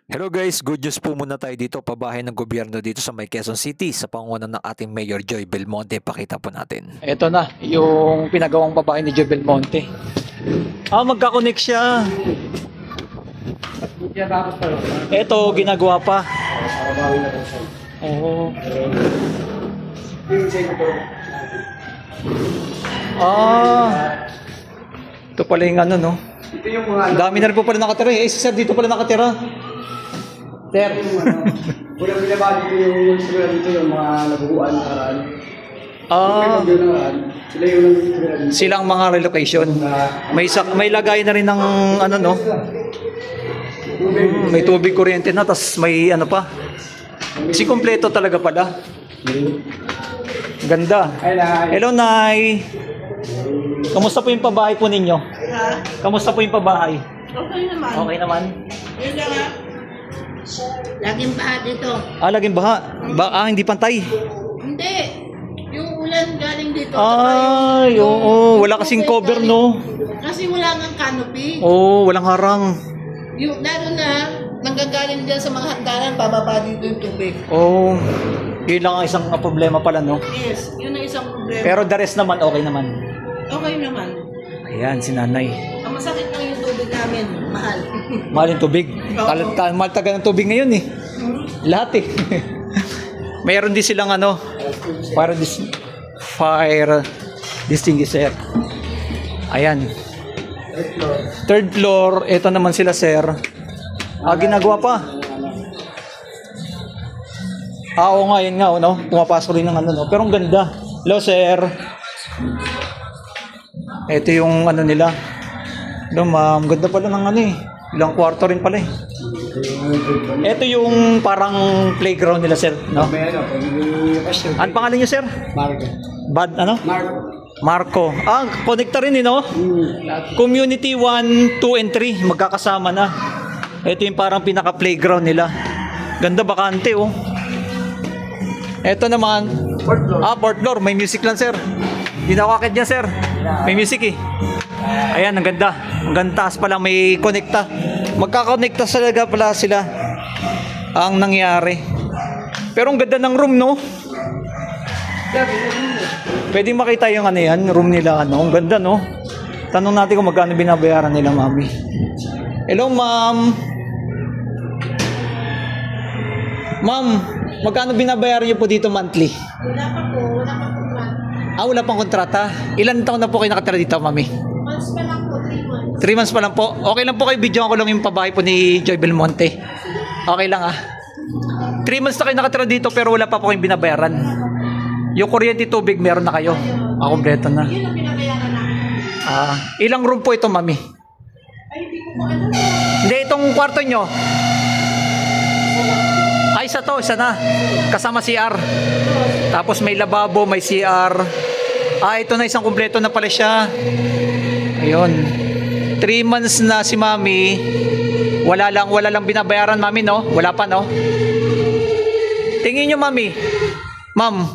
Hello guys, good news po muna tayo dito, pabahay ng gobyerno dito sa may Quezon City sa pangunguna ng ating Mayor Joy Belmonte. Pakita po natin. Ito na, yung pinagawang pabahay ni Joy Belmonte. Magkakonect siya. Ito, ginagawa pa. Oo. Ito pala yung ano, no? Ito yung mga... Dami na rin po pala nakatira eh. Si sir, dito pala nakatira. Sir. Unang binabali ko yung sigura dito yung mga nabubuan na karaan. Sila yung nang Silang mga relocation. May lagay na rin ng ano, no? May tubig, kuryente na, tas may ano pa. Si kompleto talaga pala. Ganda. Hello, Nay. Kamusta po yung pabahay po ninyo? Kamusta po yung pabahay? Okay naman. Okay naman. Yun lang nga. Laging baha dito. Laging baha. Hindi pantay. Hindi. Yung ulan galing dito. Ay, oo. Wala kasing cover, no? Kasi wala nga canopy. Oo, walang harang. Yung, lalo na, nanggagaling dyan sa mga handaran, bababa dito yung tubig. Oo. Yun lang ang isang problema pala, no? Yes, yun ang isang problema. Pero the rest naman, okay naman. Okay naman. Ayan, si nanay. Ang masakit lang yung tubig namin, mahal. Mahal yung tubig. Mahal taga ng tubig ngayon eh. Lahat eh. Mayroon din silang ano, fire distinguisher. Ayan. Third floor. Ito naman sila, sir. Ginagawa pa. Oo nga, yun nga, no? Pumapasok rin ng ano, no? Pero ang ganda. Hello, sir. Ito yung ano nila. Hello, ma'am. Ganda pala ng ano eh. Ilang kwarto rin pala eh. Ito yung parang playground nila, sir, no? Ano pangalan niyo, sir? Marco. Ano? Marco. Connector rin eh, no? Community 1, 2, and 3. Magkakasama na. Ito yung parang pinaka-playground nila. Ganda, bakante, oh. Ito naman. Fourth floor. May music lang, sir. Hindi na ako akit niya, sir. May music eh. Ayan, ang ganda. Ang ganda. Taas pala may connecta. Magkakonekta talaga pala sila ang nangyari. Pero ang ganda ng room, no? Pwede makita yung ano yan, room nila, ano? Ang ganda, no? Tanong natin kung magkano binabayaran nila, mami. Hello, ma'am. Ma'am, magkano binabayaran niyo po dito monthly? Wala pa po, wala pa kontrata. Wala pang kontrata. Ilan taon na po kayo nakatira dito, mami? Months pa lang po, 3 months. 3 months pa lang po. Okay lang po kayo, videoan ko lang yung pabahay po ni Joy Belmonte. Okay lang 3 months na kayo nakatira dito pero wala pa po kayong binabayaran. Yung kuryente, tubig, meron na kayo. Kompleto na. Yun ang pinabayaran namin. Ilang room po ito, mami? Ay, hindi ko po alam. Hindi, itong kwarto nyo. Isa na. Kasama CR. Tapos may lababo, may CR. Ito na, isang kumpleto na pala siya. Ayun. 3 months na si mami. Wala lang binabayaran, mami, no? Wala pa, no? Tingin nyo, mami. Ma'am,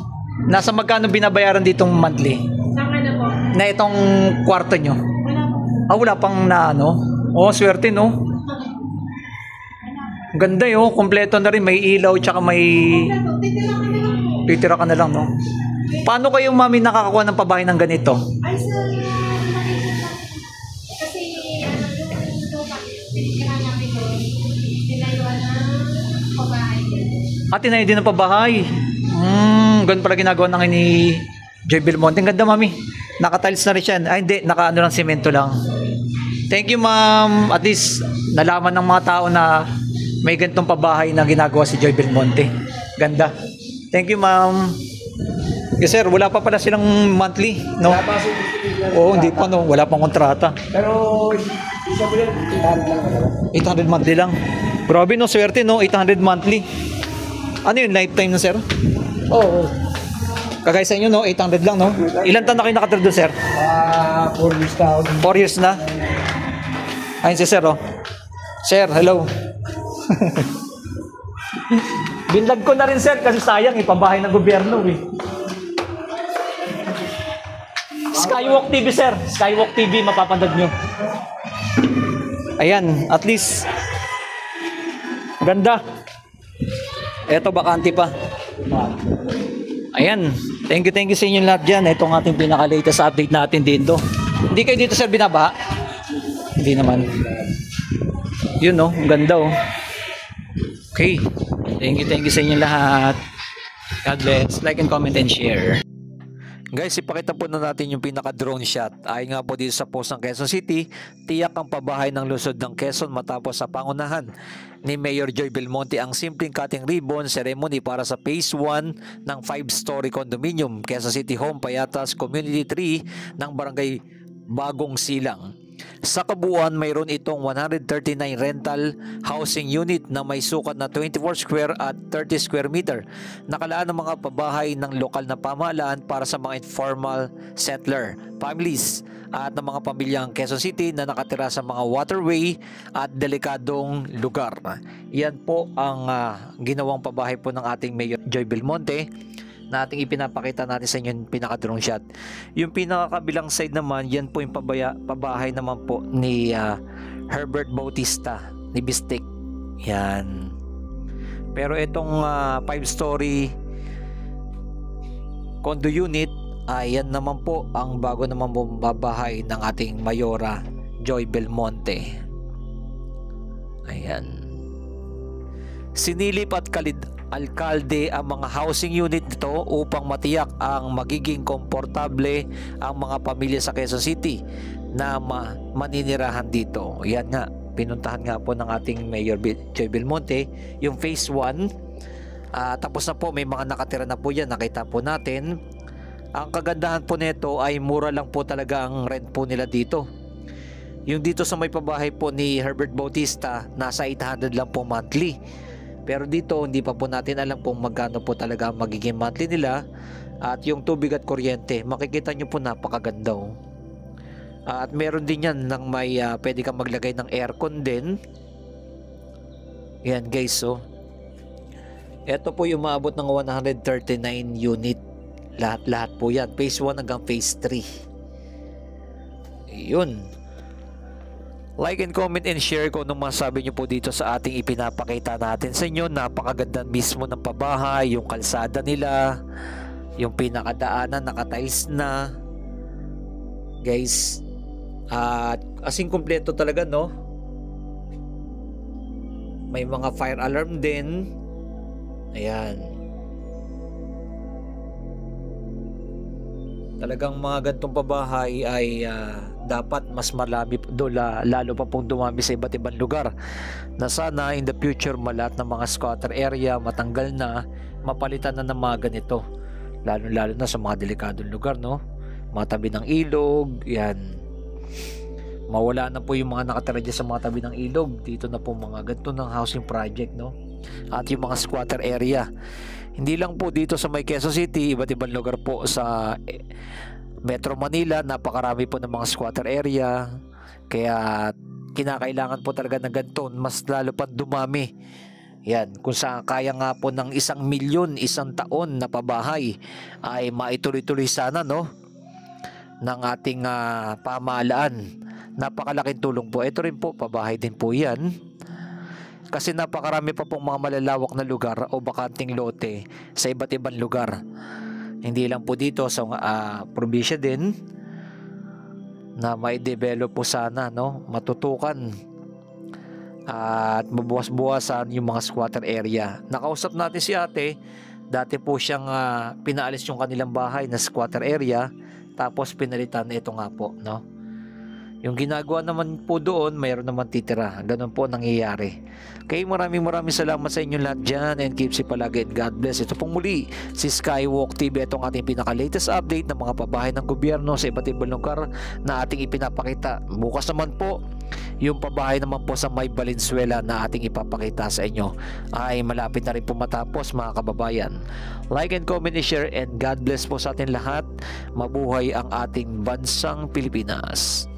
nasa magkano binabayaran ditong monthly? Saan na po? Na itong kwarto nyo? Wala po. Wala pang na, ano? Swerte, no? Ganda yun, kompleto na rin, may ilaw tsaka may titira ka na lang, no? Paano kayo, mami, nakakakuha ng pabahay ng ganito? Ay, sa kasi yung lupa, pinitira namin doon, tinayuan ng pabahay. Tinayo din ng pabahay. Ganun pala ginagawa ng ni Joy Belmonte. Ang ganda, mami. Naka-tiles na rin siya. Hindi, naka-ano lang, semento lang. Thank you, ma'am. At least, nalaman ng mga tao na may ganitong pabahay na ginagawa si Joy Belmonte. Ganda. Thank you, ma'am. Yes, sir. Wala pa pala silang monthly, no? Oo, hindi pa, no? Wala pang kontrata. Pero, isa po yan, 800 monthly lang. Grabe, no? Swerte, no? 800 monthly. Ano yun? Lifetime na, sir? Oo. Kagaya sa inyo, no? 800 lang, no? Ilan taon na kayo nakatira doon, sir? 4 years na ako. 4 years na? Ayun si sir, oh. Sir, hello. Binlag ko na rin, sir, kasi sayang, ipabahay ng gobyerno, eh. Skywalk TV, sir. Skywalk TV, mapapanood nyo. Ayan, at least Ganda. Eto, bakante pa. Ayan. Thank you sa inyo lahat dyan. Ito ang ating pinaka-latest update natin dito. Hindi kayo dito sir binabaha? Hindi naman. Yun oh, ang ganda oh. Okay. Thank you sa inyo lahat. God bless. Like and comment and share. Guys, ipakita po na natin yung pinaka-drone shot. Ayon nga po dito sa post ng Quezon City, tiyak ang pabahay ng lungsod ng Quezon matapos sa pangunahan ni Mayor Joy Belmonte ang simpleng cutting ribbon ceremony para sa Phase 1 ng 5-story condominium Quezon City Home Payatas Community 3 ng Barangay Bagong Silang. Sa kabuuan, mayroon itong 139 rental housing unit na may sukat na 24 square at 30 square meter. Nakalaan ng mga pabahay ng lokal na pamahalaan para sa mga informal settler, families at ng mga pamilyang Quezon City na nakatira sa mga waterway at delikadong lugar. Yan po ang ginawang pabahay po ng ating Mayor Joy Belmonte na ating ipinapakita natin sa inyo yung pinaka-drone shot. Yung pinaka-kabilang side naman, yan po yung pabahay naman po ni Herbert Bautista ni Bistek. Yan. Pero itong 5-story condo unit, yan naman po ang bago naman po babahay ng ating Mayora Joy Belmonte. Ayan. Sinilip at alkalde ang mga housing unit nito upang matiyak ang magiging komportable ang mga pamilya sa Quezon City na maninirahan dito. Yan nga, pinuntahan nga po ng ating Mayor Joy Belmonte yung Phase 1. Tapos na po, may mga nakatira na po yan, nakita po natin. Ang kagandahan po nito ay mura lang po talaga ang rent po nila dito. Yung dito sa may pabahay po ni Herbert Bautista, nasa 800 lang po monthly. Pero dito hindi pa po natin alam kung magkano po talaga magiging monthly nila. At yung tubig at kuryente, makikita nyo po napakaganda oh. At meron din yan ng may pwede kang maglagay ng aircon din. Yan guys oh. Ito po yung maabot ng 139 unit. Lahat po yan. Phase 1 hanggang Phase 3. Yun. Like and comment and share kung anong masabi nyo po dito sa ating ipinapakita natin sa inyo. Napakaganda mismo ng pabahay, yung kalsada nila, yung pinakadaanan, nakatiles na. Guys, asing kumpleto talaga no. May mga fire alarm din. Ayan. Talagang mga gantong pabahay ay dapat mas marami lalo pa pong dumami sa iba't ibang lugar na sana in the future lahat ng mga squatter area matanggal na, mapalitan na ng mga ganito, lalo na sa mga delikadong lugar no, mga tabi ng ilog. Yan, mawala na po yung mga nakatira dyan sa mga tabi ng ilog. Dito na po mga ganito ng housing project no, at yung mga squatter area. Hindi lang po dito sa may Quezon City, iba't ibang lugar po sa Metro Manila, napakarami po ng mga squatter area. Kaya kinakailangan po talaga ng ganito, mas lalo pa dumami. Yan, kung saan kaya nga po ng 1 milyon isang taon na pabahay ay maituloy-tuloy sana no ng ating pamahalaan. Napakalaking tulong po. Ito rin po, pabahay din po yan. Kasi napakarami pa pong mga malalawak na lugar o bakanting lote sa iba't ibang lugar. Hindi lang po dito sa probinsya din na may develop po sana no, matutukan at mabuwas-buwasan yung mga squatter area. Nakausap natin si ate, dati po siyang pinaalis yung kanilang bahay na squatter area, tapos pinalitan ito nga po no. Yung ginagawa naman po doon, mayroon naman titira. Ganun po nangyayari. Okay, maraming salamat sa inyo lahat dyan, and keep safe palagi and God bless. Ito pong muli si Skywalk TV. Itong ating pinaka-latest update ng mga pabahay ng gobyerno sa iba't ibang lugar na ating ipinapakita. Bukas naman po, yung pabahay naman po sa May Valenzuela na ating ipapakita sa inyo ay malapit na rin po matapos mga kababayan. Like and comment and share, and God bless po sa atin lahat. Mabuhay ang ating bansang Pilipinas.